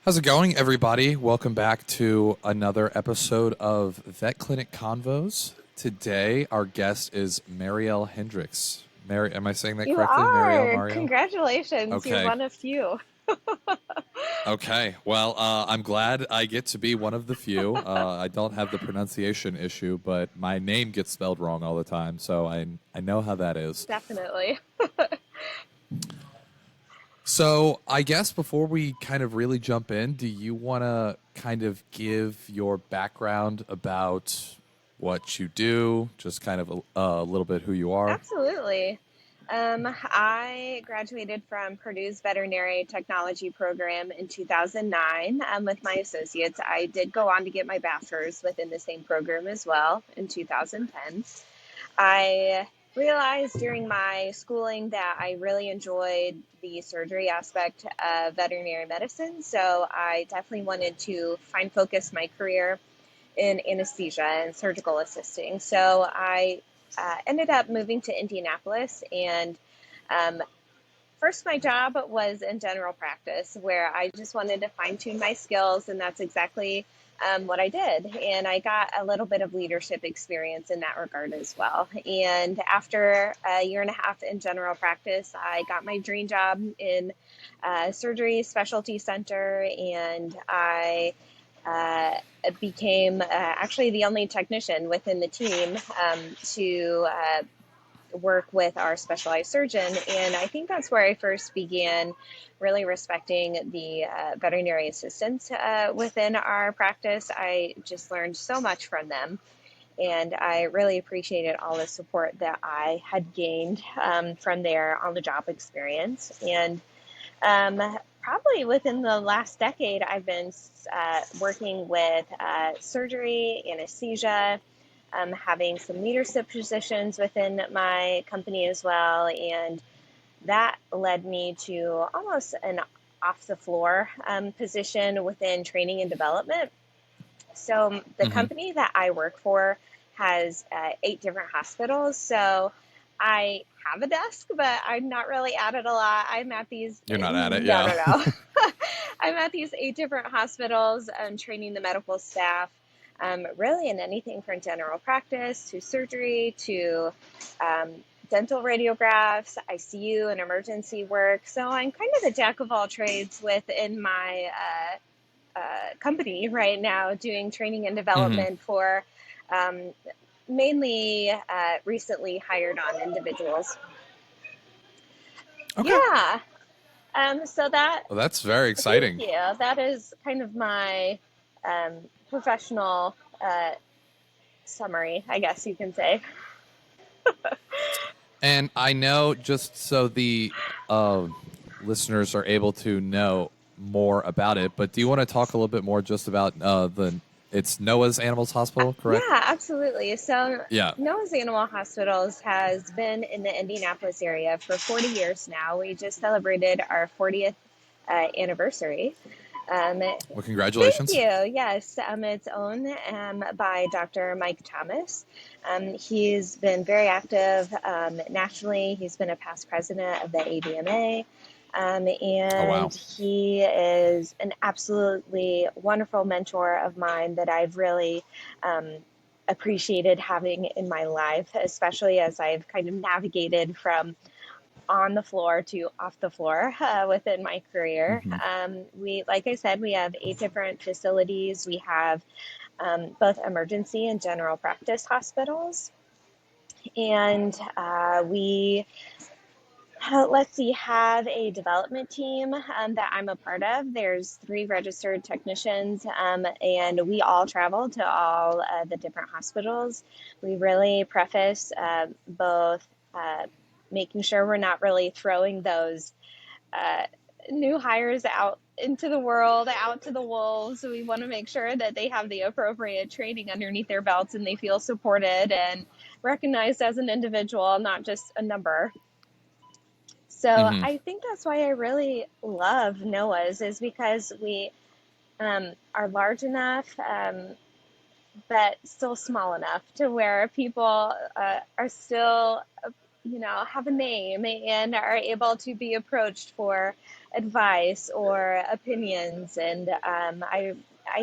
How's it going, everybody? Welcome back to another episode of Vet Clinic Convos. Today, our guest is Mariel Hendricks. Am I saying that You correctly? are. Mariel? Congratulations. You're Okay. one of few. Okay. Well, I'm glad I get to be one of the few. I don't have the pronunciation issue, but my name gets spelled wrong all the time, so I know how that is. Definitely. So, I guess before we kind of really jump in, do you want to kind of give your background about what you do, just kind of a little bit who you are? Absolutely. I graduated from Purdue's Veterinary Technology program in 2009 with my associates. I did go on to get my bachelor's within the same program as well in 2010. I realized during my schooling that I really enjoyed the surgery aspect of veterinary medicine. So I definitely wanted to focus my career in anesthesia and surgical assisting. So I ended up moving to Indianapolis, and um, first my job was in general practice, where I just wanted to fine tune my skills, and that's exactly what I did. And I got a little bit of leadership experience in that regard as well. And after a year and a half in general practice, I got my dream job in surgery specialty center, and I uh, became actually the only technician within the team to work with our specialized surgeon. And I think that's where I first began really respecting the veterinary assistants within our practice. I just learned so much from them. And I really appreciated all the support that I had gained from their on the job experience. And probably within the last decade, I've been working with surgery, anesthesia, having some leadership positions within my company as well. And that led me to almost an off the floor position within training and development. So the Hmm. company that I work for has 8 different hospitals. So I have a desk, but I'm not really at it a lot. I'm at these, You're not at it, no, yeah. no, no. I'm at these 8 different hospitals training the medical staff, really in anything from general practice to surgery to um, dental radiographs, ICU, and emergency work. So I'm kind of the jack of all trades within my company right now, doing training and Hmm. development for um, mainly recently hired on individuals. Okay. Yeah. So that, Well, that's very thank exciting. you. That is kind of my um, professional summary, I guess you can say. And I know, just so the uh, listeners are able to know more about it, but do you want to talk a little bit more just about it's Noah's Animals Hospital, Yeah, correct? absolutely. So Yeah. Noah's Animal Hospitals has been in the Indianapolis area for 40 years now. We just celebrated our 40th anniversary. Um, Well, Thank congratulations. you. Yes, it's owned by Dr. Mike Thomas. He's been very active nationally. He's been a past president of the AVMA. Oh, wow. And he is an absolutely wonderful mentor of mine that I've really um, appreciated having in my life, especially as I've kind of navigated from on the floor to off the floor within my career. Hmm. Like I said, we have 8 different facilities. We have both emergency and general practice hospitals. And we, let's see, have a development team that I'm a part of. There's 3 registered technicians, and we all travel to all the different hospitals. We really preface both making sure we're not really throwing those uh, new hires out into the world, out to the wolves. So we want to make sure that they have the appropriate training underneath their belts and they feel supported and recognized as an individual, not just a number. So Hmm. I think that's why I really love Noah's, is because we are large enough, but still small enough to where people are still have a name and are able to be approached for advice or opinions. And I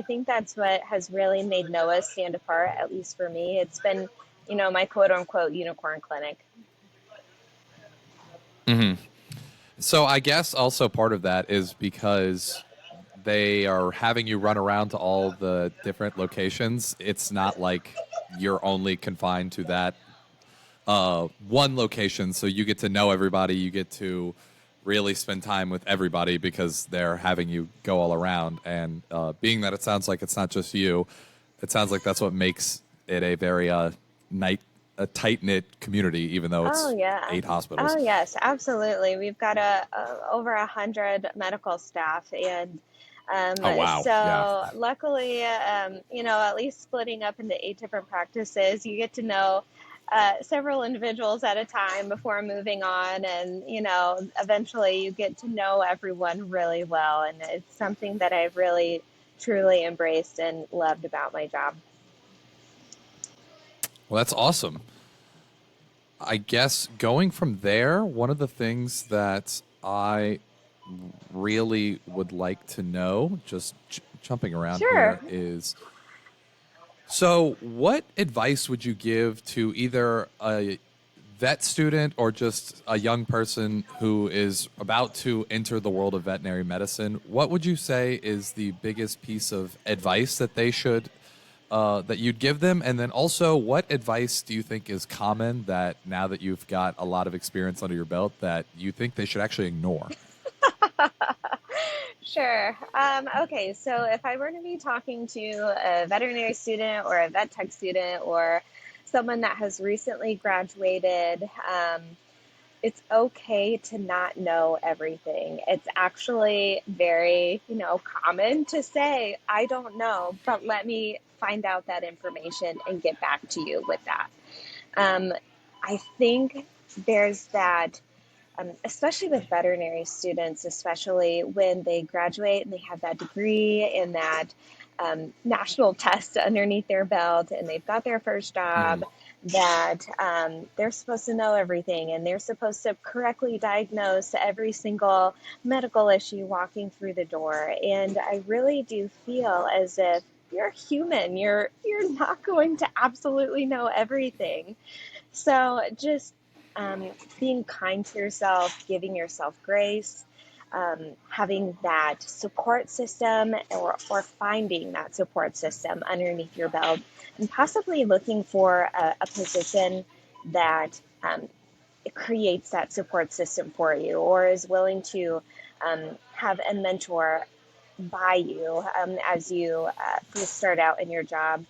think that's what has really made Noah stand apart, at least for me. It's been, my quote unquote unicorn clinic. So I guess also part of that is because they are having you run around to all the different locations. It's not like you're only confined to that one location, so you get to know everybody. You get to really spend time with everybody because they're having you go all around. And being that it sounds like it's not just you, it sounds like that's what makes it a very a tight knit community, even though Oh it's yeah. 8 hospitals. Oh yes, absolutely. We've got over 100 medical staff, and Oh wow, yeah. so luckily, at least splitting up into 8 different practices, you get to know several individuals at a time before moving on, and eventually you get to know everyone really well, and it's something that I've really truly embraced and loved about my job. Well, that's awesome. I guess going from there, one of the things that I really would like to know, just jumping around Sure. here, is so what advice would you give to either a vet student or just a young person who is about to enter the world of veterinary medicine? What would you say is the biggest piece of advice that they should that you'd give them? And then also, what advice do you think is common that now that you've got a lot of experience under your belt that you think they should actually ignore? Sure. Okay, so if I were to be talking to a veterinary student or a vet tech student or someone that has recently graduated, it's okay to not know everything. It's actually very, common to say, I don't know, but let me find out that information and get back to you with that. I think there's that, especially with veterinary students, especially when they graduate and they have that degree and that national test underneath their belt and they've got their first Hmm. job, that they're supposed to know everything and they're supposed to correctly diagnose every single medical issue walking through the door. And I really do feel as if you're human. You're not going to absolutely know everything. So just being kind to yourself, giving yourself grace, having that support system, or finding that support system underneath your belt, and possibly looking for a position that it creates that support system for you or is willing to have a mentor by you as you first start out in your job.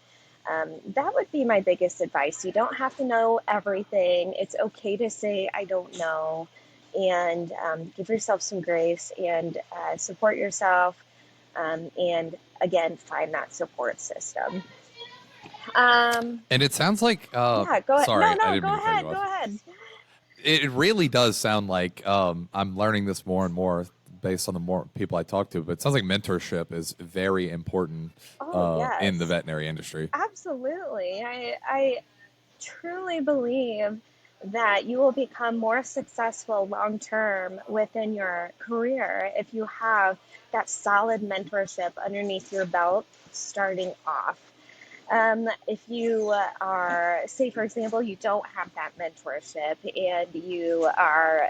That would be my biggest advice. You don't have to know everything. It's okay to say, I don't know, and give yourself some grace and support yourself. And again, find that support system. Um, And it sounds like, yeah, go ahead. No, sorry, I no, didn't mean go to cut ahead. you Go off. ahead. It really does sound like I'm learning this more and more based on the more people I talk to, but it sounds like mentorship is very important Oh, in the yes, veterinary industry. absolutely. I truly believe that you will become more successful long term within your career if you have that solid mentorship underneath your belt starting off. If you are, say, for example, you don't have that mentorship and you are,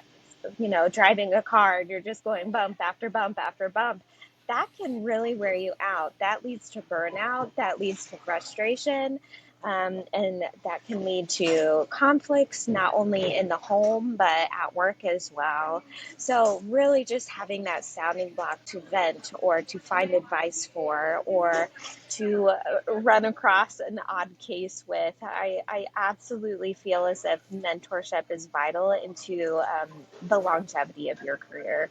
driving a car and you're just going bump after bump after bump, that can really wear you out. That leads to burnout, that leads to frustration, and that can lead to conflicts not only in the home but at work as well. So, really, just having that sounding block to vent or to find advice for or to run across an odd case with, I absolutely feel as if mentorship is vital into the longevity of your career.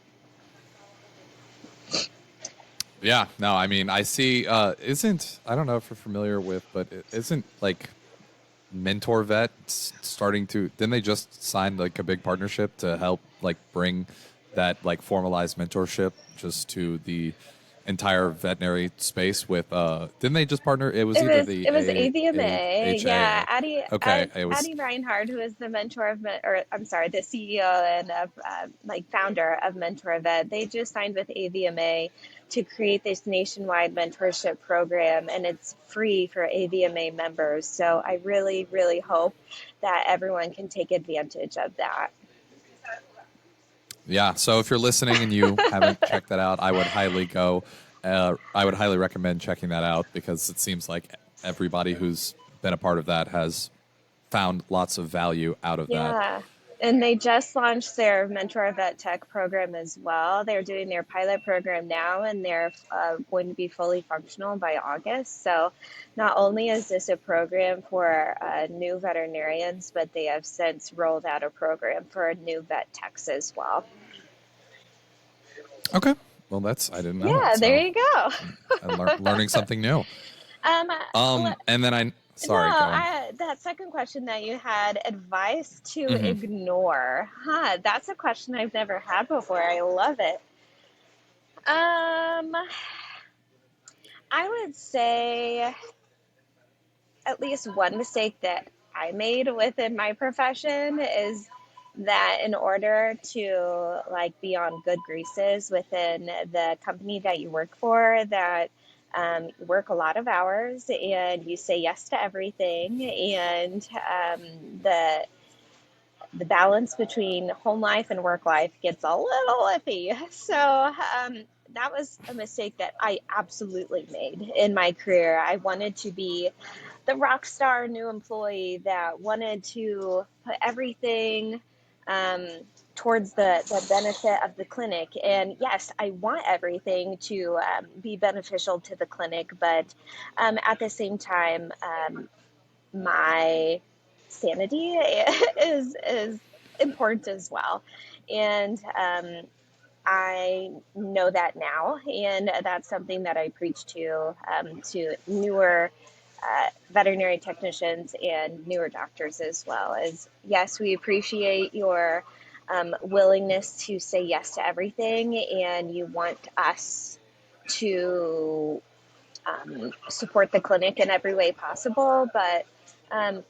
Yeah, no, I mean, I see, isn't, I don't know if you're familiar with, but isn't like MentorVet starting to, didn't they just sign like a big partnership to help like bring that like formalized mentorship just to the entire veterinary space with didn't they just partner? It was either the It was AVMA, yeah. AAHA. Okay, it was Addie Reinhardt, who is the mentor of, or I'm sorry, the CEO and like founder of MentorVet. They just signed with AVMA to create this nationwide mentorship program, and it's free for AVMA members. So I really, really hope that everyone can take advantage of that. yeah. So if you're listening and you haven't checked that out, I would highly go. I would highly recommend checking that out because it seems like everybody who's been a part of that has found lots of value out of that. Yeah. And they just launched their MentorVet Tech program as well. They're doing their pilot program now, and they're going to be fully functional by August. So not only is this a program for new veterinarians, but they have since rolled out a program for new vet techs as well. Okay. Well, I didn't know. Yeah, so there you go. I'm learning something new. And then sorry, no, go on. that second question that you had, advice to ignore. That's a question I've never had before. I love it. I would say at least one mistake that I made within my profession is that in order to like be on good graces within the company that you work for, that you work a lot of hours and you say yes to everything, and the balance between home life and work life gets a little iffy. So that was a mistake that I absolutely made in my career. I wanted to be the rock star new employee that wanted to put everything towards the benefit of the clinic. And yes, I want everything to be beneficial to the clinic, but at the same time, my sanity is important as well. And I know that now, and that's something that I preach to newer veterinary technicians and newer doctors as well. Is yes, we appreciate your willingness to say yes to everything, and you want us to support the clinic in every way possible, but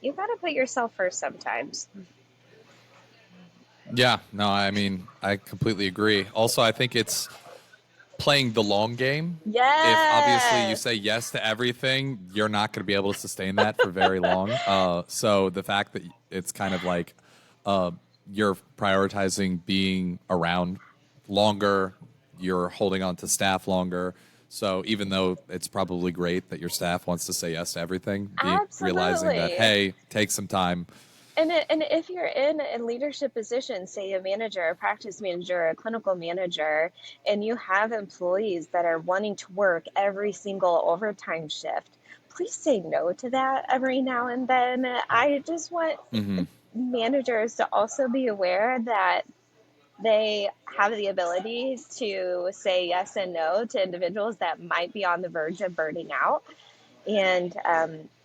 you've got to put yourself first sometimes. Yeah, no, I mean, I completely agree. Also, I think it's playing the long game. If obviously you Yes. say yes to everything, you're not going to be able to sustain that for very long. So the fact that it's kind of like you're prioritizing being around longer, you're holding on to staff longer. So even though it's probably great that your staff wants to say yes to everything, realizing that, Absolutely. hey, take some time. And if you're in a leadership position, say a manager, a practice manager, a clinical manager, and you have employees that are wanting to work every single overtime shift, please say no to that every now and then. I just want managers to also be aware that they have the ability to say yes and no to individuals that might be on the verge of burning out, and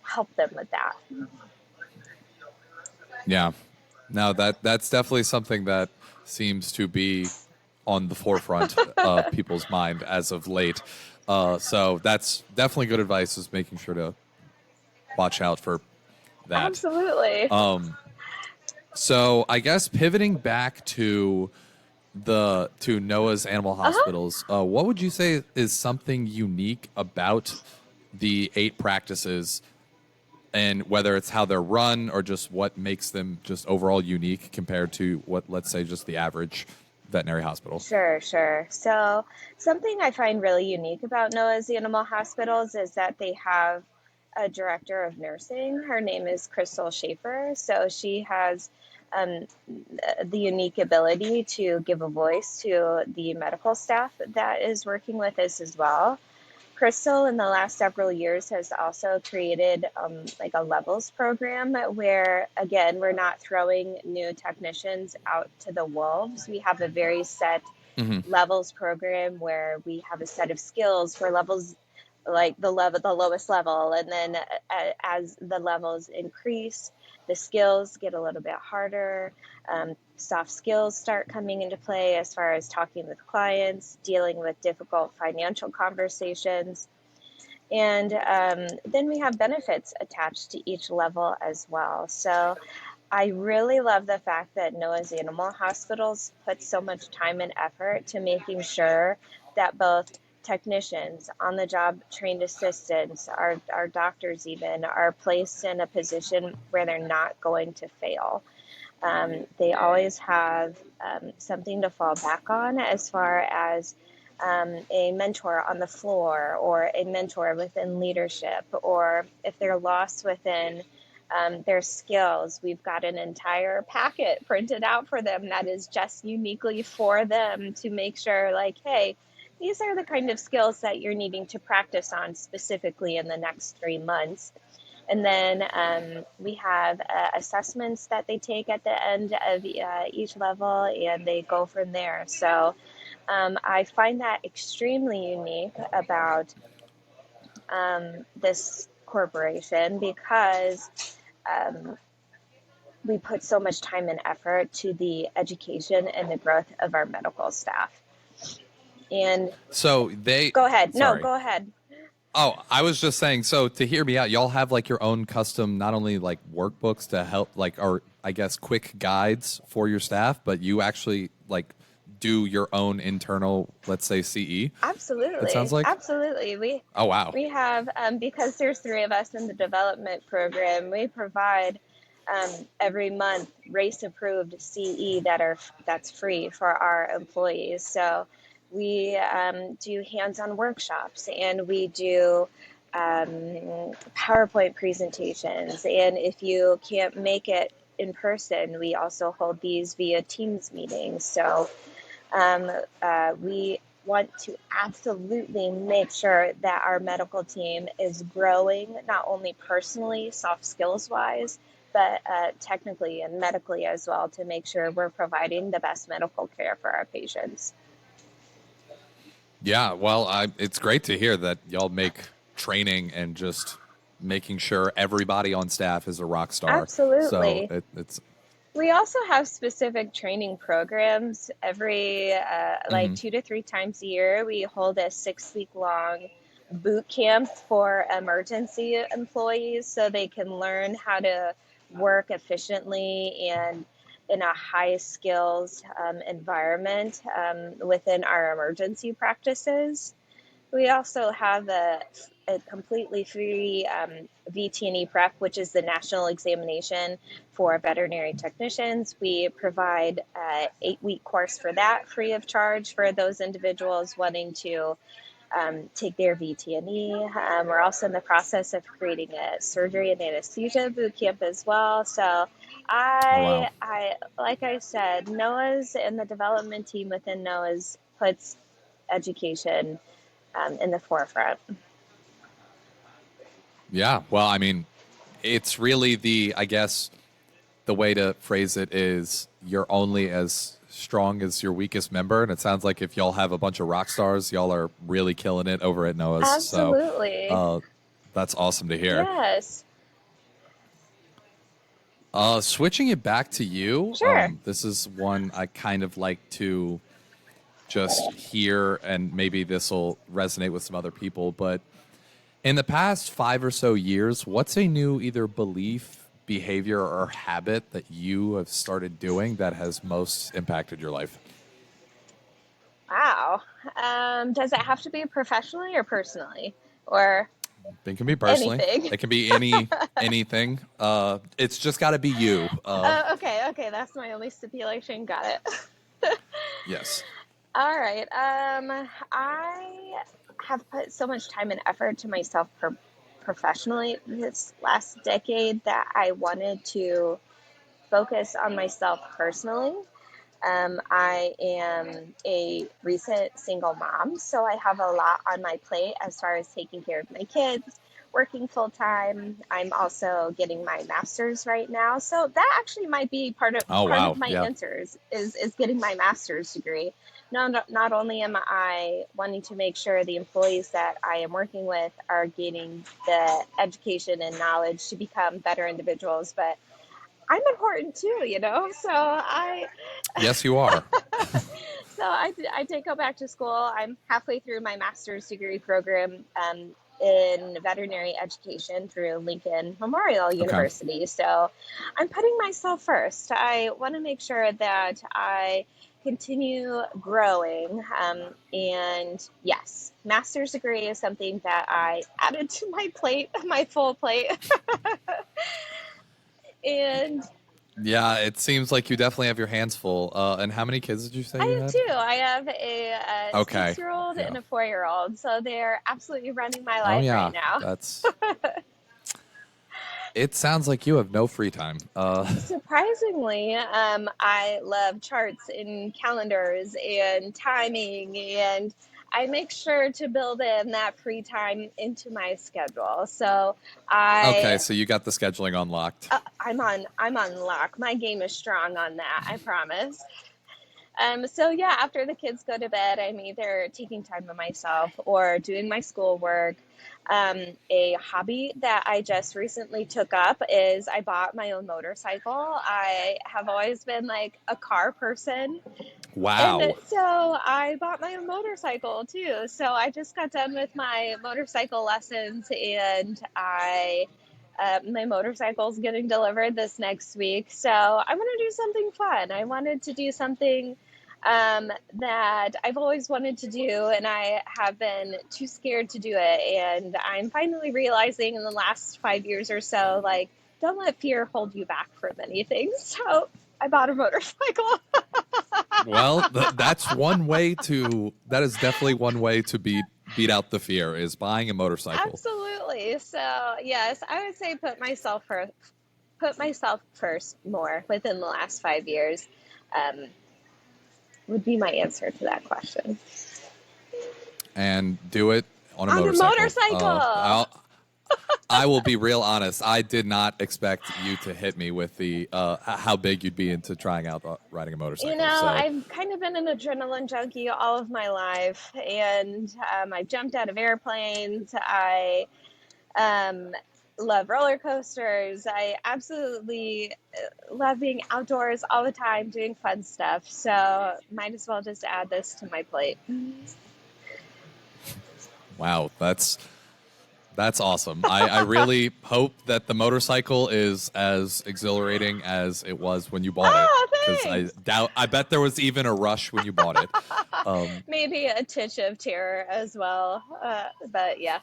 help them with that. Yeah. No, that's definitely something that seems to be on the forefront of people's mind as of late. So that's definitely good advice, is making sure to watch out for that. Absolutely. So I guess pivoting back to Noah's Animal Hospitals, what would you say is something unique about the 8 practices, and whether it's how they're run or just what makes them just overall unique compared to what, let's say, just the average veterinary hospital? Sure. So something I find really unique about Noah's Animal Hospitals is that they have a director of nursing. Her name is Crystal Schaefer. So she has the unique ability to give a voice to the medical staff that is working with us as well. Crystal, in the last several years, has also created like a levels program where, again, we're not throwing new technicians out to the wolves. We have a very set levels program where we have a set of skills for levels, like the lowest level, and then as the levels increase, the skills get a little bit harder. soft skills start coming into play as far as talking with clients, dealing with difficult financial conversations. And then we have benefits attached to each level as well. So I really love the fact that Noah's Animal Hospitals put so much time and effort to making sure that both technicians, on-the-job trained assistants, our doctors even, are placed in a position where they're not going to fail. They always have something to fall back on as far as a mentor on the floor or a mentor within leadership, or if they're lost within their skills, we've got an entire packet printed out for them that is just uniquely for them to make sure, like, hey, these are the kind of skills that you're needing to practice on specifically in the next 3 months. And then we have assessments that they take at the end of each level, and they go from there. So I find that extremely unique about this corporation, because we put so much time and effort to the education and the growth of our medical staff. And So go ahead. sorry. No, go ahead. Oh, I was just saying, so to hear me out, y'all have like your own custom, not only like workbooks to help, like, or I guess quick guides for your staff, but you actually like do your own internal, let's say, CE. Absolutely. It sounds like. Absolutely. Oh, wow. We have, because there's 3 of us in the development program, we provide every month race approved CE that's free for our employees. So we do hands-on workshops, and we do PowerPoint presentations. And if you can't make it in person, we also hold these via Teams meetings. So we want to absolutely make sure that our medical team is growing, not only personally, soft skills wise, but technically and medically as well, to make sure we're providing the best medical care for our patients. Yeah, well, it's great to hear that y'all make training and just making sure everybody on staff is a rock star. Absolutely. So it's. We also have specific training programs every like 2 to 3 times a year. We hold a 6-week-long boot camp for emergency employees so they can learn how to work efficiently and in a high skills environment within our emergency practices. We also have a completely free VT&E prep, which is the national examination for veterinary technicians. We provide an 8-week course for that free of charge for those individuals wanting to take their VT&E. We're also in the process of creating a surgery and anesthesia boot camp as well. So I like I said, Noah's and the development team within Noah's puts education in the forefront. Yeah, well, I mean, it's really I guess the way to phrase it is you're only as strong as your weakest member. And it sounds like if y'all have a bunch of rock stars, y'all are really killing it over at Noah's. Absolutely. So that's awesome to hear. Yes. Switching it back to you. Sure. This is one I kind of like to just hear, and maybe this will resonate with some other people, but in the past 5 or so years, what's a new either belief, behavior, or habit that you have started doing that has most impacted your life? Wow. Does it have to be professionally or personally, or It can be personally. anything? It can be anything. It's just got to be you. Okay. That's my only stipulation. Got it. Yes. All right. I have put so much time and effort to myself professionally this last decade that I wanted to focus on myself personally. I am a recent single mom, so I have a lot on my plate as far as taking care of my kids, working full time. I'm also getting my master's right now, so that actually might be part of my answers is getting my master's degree. Not only am I wanting to make sure the employees that I am working with are gaining the education and knowledge to become better individuals, but I'm important too, So Yes, you are. I did go back to school. I'm halfway through my master's degree program in veterinary education through Lincoln Memorial Okay. University. So I'm putting myself first. I want to make sure that I continue growing. And yes, master's degree is something that I added to my plate, my full plate. And Yeah, it seems like you definitely have your hands full. And how many kids did you say I you have had? two. I have a Okay. 6-year-old Yeah. and a 4-year-old. So they're absolutely running my Oh life right yeah. now. That's it sounds like you have no free time. Surprisingly, I love charts and calendars and timing, and I make sure to build in that free time into my schedule. So Okay, I so you got the scheduling unlocked. I'm on lock. My game is strong on that, I promise. So yeah, after the kids go to bed, I'm either taking time to myself or doing my schoolwork. A hobby that I just recently took up is I bought my own motorcycle. I have always been like a car person. And Wow. so I bought my own motorcycle too. So I just got done with my motorcycle lessons and my motorcycle's getting delivered this next week. So I want to do something fun. I wanted to do something that I've always wanted to do, and I have been too scared to do it. And I'm finally realizing in the last 5 years or so, like, don't let fear hold you back from anything. So I bought a motorcycle. Well, that's one way to. That is definitely one way to beat out the fear is buying a motorcycle. Absolutely. So yes, I would say put myself first more within the last 5 years. Um, would be my answer to that question. And do it on a On a motorcycle. motorcycle. I will be real honest. I did not expect you to hit me with the how big you'd be into trying out riding a motorcycle. So I've kind of been an adrenaline junkie all of my life, and I jumped out of airplanes. I um, love roller coasters. I absolutely love being outdoors all the time, doing fun stuff. So might as well just add this to my plate. wow, that's awesome. I really hope that the motorcycle is as exhilarating as it was when you bought it, Oh, because thanks. I bet there was even a rush when you bought it. Maybe a titch of terror as well. But yeah.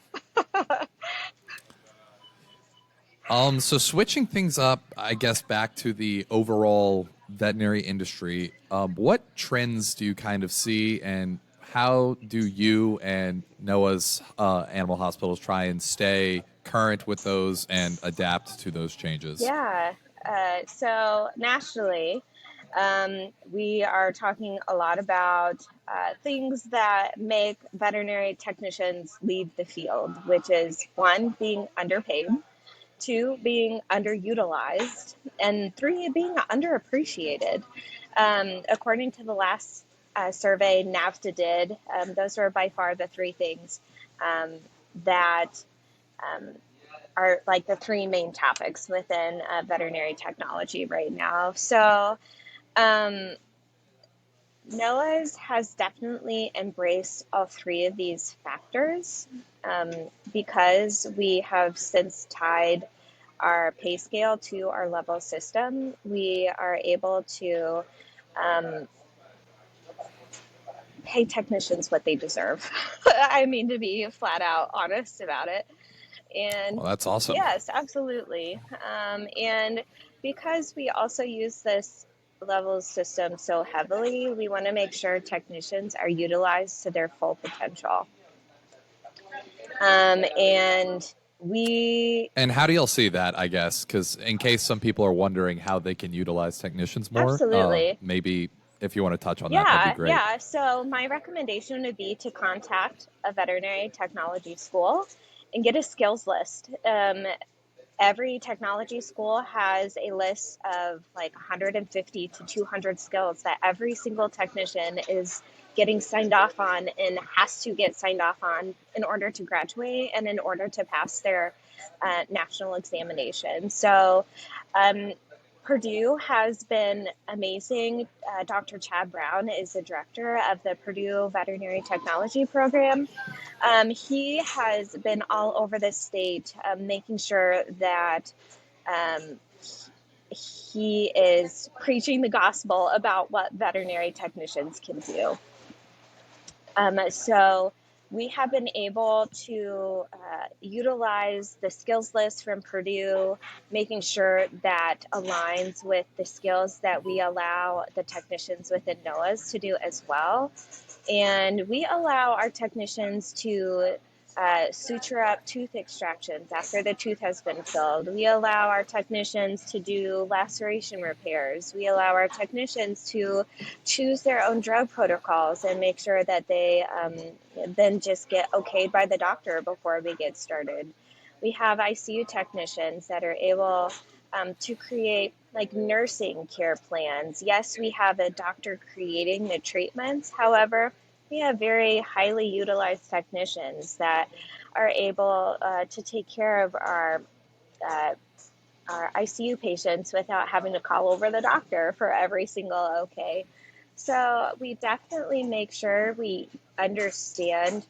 So switching things up, I guess back to the overall veterinary industry, what trends do you kind of see, and how do you and Noah's animal hospitals try and stay current with those and adapt to those changes? Yeah. So nationally, we are talking a lot about things that make veterinary technicians leave the field, which is one, being underpaid, two, being underutilized, and three, being underappreciated. According to the last survey NAVTA did, those are by far the three things um, that um, are like the three main topics within veterinary technology right now. So, um, NOAA's has definitely embraced all three of these factors um, because we have since tied our pay scale to our level system. We are able to um, pay technicians what they deserve. I mean, to be flat out honest about it. And Well, that's awesome. yes, absolutely. And because we also use this level system so heavily, we want to make sure technicians are utilized to their full potential. And we And how do y'all see that, I guess? Because in case some people are wondering how they can utilize technicians more, absolutely. maybe if you want to touch on that, that'd be Yeah, great. yeah. So my recommendation would be to contact a veterinary technology school and get a skills list. Every technology school has a list of like 150 to 200 skills that every single technician is getting signed off on and has to get signed off on in order to graduate and in order to pass their national examination. So, um, Purdue has been amazing. Dr. Chad Brown is the director of the Purdue Veterinary Technology Program. He has been all over the state, making sure that um, he is preaching the gospel about what veterinary technicians can do. So we have been able to utilize the skills list from Purdue, making sure that aligns with the skills that we allow the technicians within NOAAs to do as well. And we allow our technicians to suture up tooth extractions after the tooth has been filled. We allow our technicians to do laceration repairs. We allow our technicians to choose their own drug protocols and make sure that they then just get okayed by the doctor before we get started. We have ICU technicians that are able to create like nursing care plans. Yes, we have a doctor creating the treatments. However, we have very highly utilized technicians that are able to take care of our ICU patients without having to call over the doctor for every single okay. So we definitely make sure we understand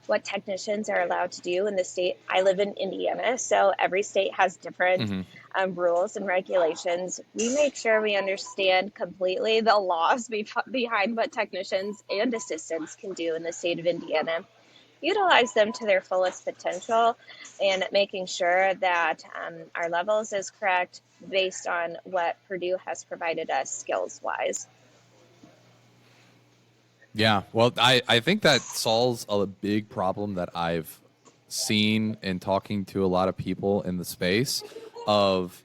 what technicians are allowed to do in the state. I live in Indiana, so every state has different rules and regulations. We make sure we understand completely the laws behind what technicians and assistants can do in the state of Indiana, utilize them to their fullest potential, and making sure that our levels is correct based on what Purdue has provided us skills-wise. Yeah, well, I think that solves a big problem that I've seen in talking to a lot of people in the space of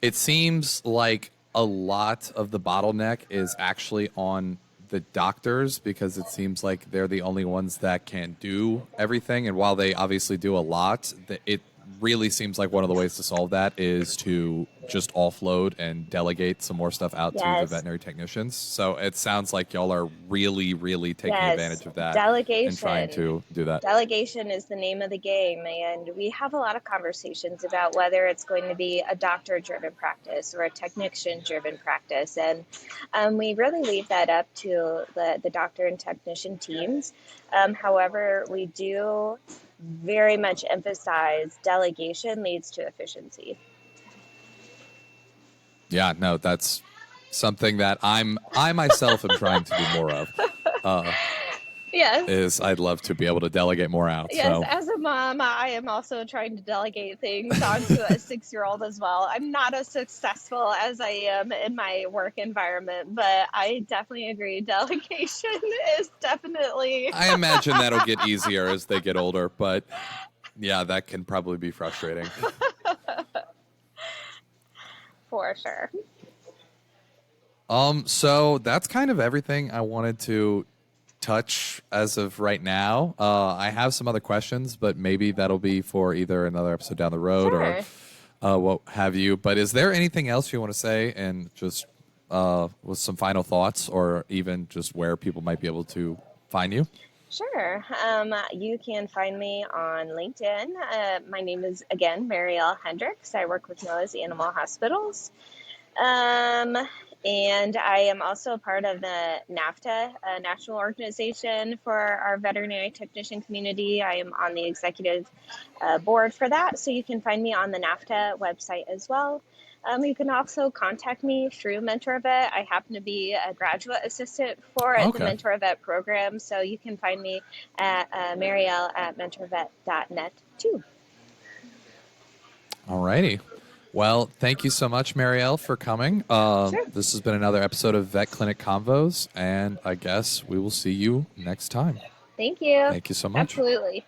it seems like a lot of the bottleneck is actually on the doctors because it seems like they're the only ones that can do everything. And while they obviously do a lot, it really seems like one of the ways to solve that is to just offload and delegate some more stuff out to the veterinary technicians. So it sounds like y'all are really, really taking advantage of that Delegation. and trying to do that. Delegation is the name of the game. And we have a lot of conversations about whether it's going to be a doctor-driven practice or a technician-driven practice. And we really leave that up to the doctor and technician teams. However, we do very much emphasize delegation leads to efficiency. Yeah, no, that's something that I myself am trying to do more of. Yes. Is I'd love to be able to delegate more out. Yes, so. as a mom, I am also trying to delegate things onto a 6-year-old as well. I'm not as successful as I am in my work environment, but I definitely agree. Delegation is definitely... I imagine that'll get easier as they get older, but yeah, that can probably be frustrating. For sure. So that's kind of everything I wanted to touch as of right now. I have some other questions, but maybe that'll be for either another episode down the road or what have you. But is there anything else you want to say, and just with some final thoughts, or even just where people might be able to find you? Sure. You can find me on LinkedIn. My name is, again, Mariel Hendricks. I work with NOAA's Animal Hospitals. And I am also a part of the NAVTA, a national organization for our veterinary technician community. I am on the executive board for that. So you can find me on the NAVTA website as well. You can also contact me through MentorVet. I happen to be a graduate assistant for the MentorVet program. So you can find me at Mariel at mentorvet.net too. All righty. Well, thank you so much, Mariel, for coming. Sure. This has been another episode of Vet Clinic Convos, and I guess we will see you next time. Thank you. Thank you so much. Absolutely.